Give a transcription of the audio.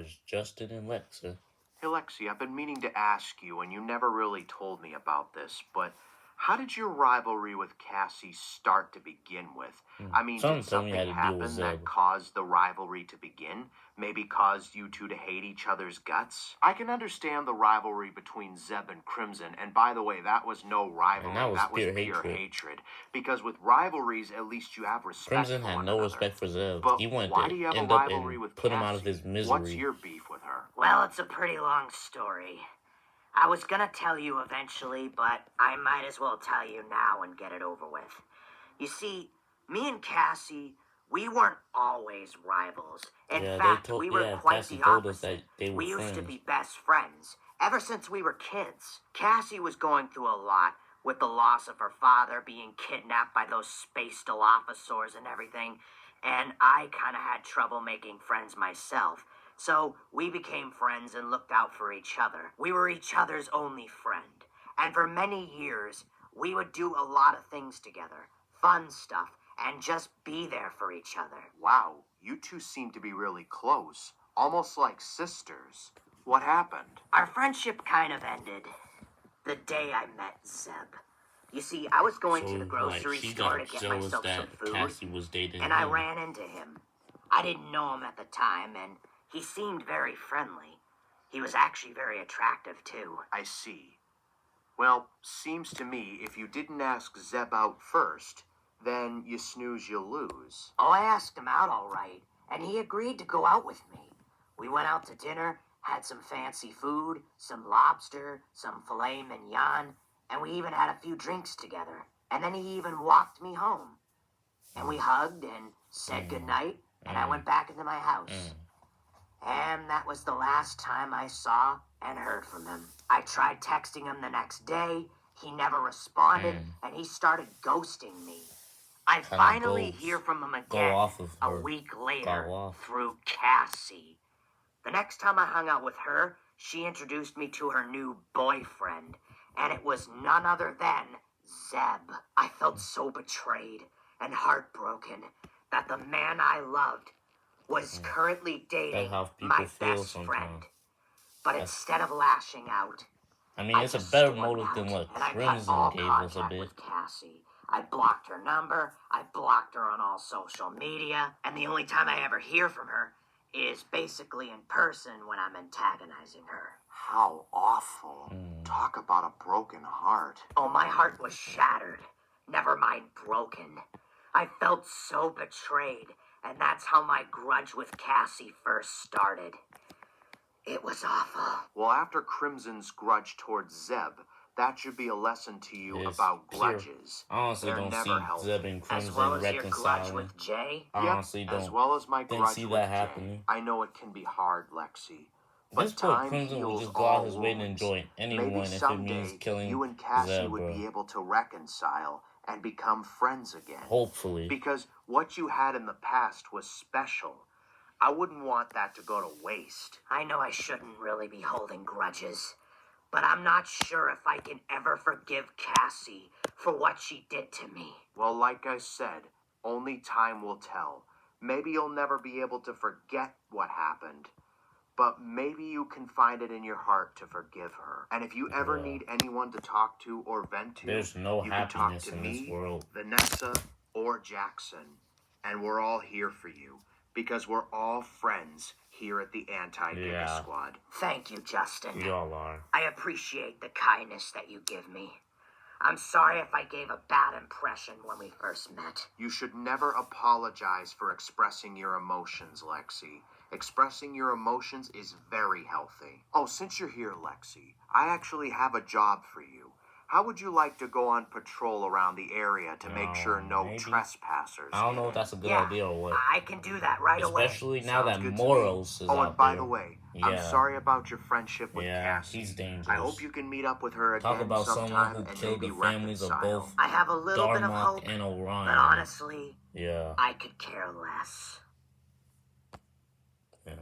was Justin and Lexi. Hey, Lexi, I've been meaning to ask you, and you never really told me about this, but how did your rivalry with Cassie start to begin with? I mean, did something happen that caused the rivalry to begin? Maybe caused you two to hate each other's guts? I can understand the rivalry between Zeb and Crimson, and by the way, that was no rivalry, that was pure hatred. Because with rivalries, at least you have respect Crimson for had one no another. respect for Zeb. But he wanted why to do you have end a up rivalry and with put Cassie? him out of his misery. What's your beef with her? Well, it's a pretty long story. I was gonna tell you eventually, but I might as well tell you now and get it over with. You see, me and Cassie, we weren't always rivals. In fact, we were quite the opposite. We used to be best friends, ever since we were kids. Cassie was going through a lot, with the loss of her father, being kidnapped by those space Dilophosaurs and everything, and I kinda had trouble making friends myself. So we became friends and looked out for each other. We were each other's only friend. And for many years, we would do a lot of things together. Fun stuff. And just be there for each other. Wow, you two seem to be really close. Almost like sisters. What happened? Our friendship kind of ended the day I met Zeb. You see, I was going to the grocery store to get myself some food, and I ran into him. I didn't know him at the time, and he seemed very friendly. He was actually very attractive, too. I see. Well, seems to me if you didn't ask Zeb out first, then you snooze, you lose. Oh, I asked him out all right, and he agreed to go out with me. We went out to dinner, had some fancy food, some lobster, some filet mignon, and we even had a few drinks together. And then he even walked me home. And we hugged and said goodnight, and I went back into my house. And that was the last time I saw and heard from him. I tried texting him the next day. He never responded, and he started ghosting me. I finally hear from him again a week later through Cassie. The next time I hung out with her, she introduced me to her new boyfriend, and it was none other than Zeb. I felt so betrayed and heartbroken that the man I loved was currently dating my best friend. But instead of lashing out, I mean, it's a better motive than what Crimson gave us a bit. With Cassie. I blocked her number, I blocked her on all social media, and the only time I ever hear from her is basically in person when I'm antagonizing her. How awful. Talk about a broken heart. Oh, my heart was shattered. Never mind broken. I felt so betrayed, and that's how my grudge with Cassie first started. It was awful. Well, after Crimson's grudge towards Zeb, that should be a lesson to you about grudges. I honestly don't see Zeb and Crimson as well as reconciling. Your grudge with Jay? I honestly don't. As well as my grudge see with that Jay. happening. I know it can be hard, Lexi. At this point, Crimson would just go out his way to enjoy anyone Maybe if it means killing you and Cassie Zeb, would be able to reconcile and become friends again. Hopefully. Because what you had in the past was special. I wouldn't want that to go to waste. I know I shouldn't really be holding grudges, but I'm not sure if I can ever forgive Cassie for what she did to me. Well, like I said, only time will tell. Maybe you'll never be able to forget what happened, but maybe you can find it in your heart to forgive her. And if you ever need anyone to talk to or vent to, there's no you can talk happiness to in me, this world. Vanessa, or Jackson. And we're all here for you. Because we're all friends here at the Anti-Giga Squad. Thank you, Justin. We all are. I appreciate the kindness that you give me. I'm sorry if I gave a bad impression when we first met. You should never apologize for expressing your emotions, Lexi. Expressing your emotions is very healthy. Oh, since you're here, Lexi, I actually have a job for you. How would you like to go on patrol around the area to make sure no trespassers? I don't know if that's a good idea or what. I can do that right away. Especially now that Moros is out there. Oh, and by the way, I'm sorry about your friendship with Cassie. He's dangerous. I hope you can meet up with her again Talk about sometime someone who killed the families of both I have a little bit of hope, and Orion. but honestly, I could care less.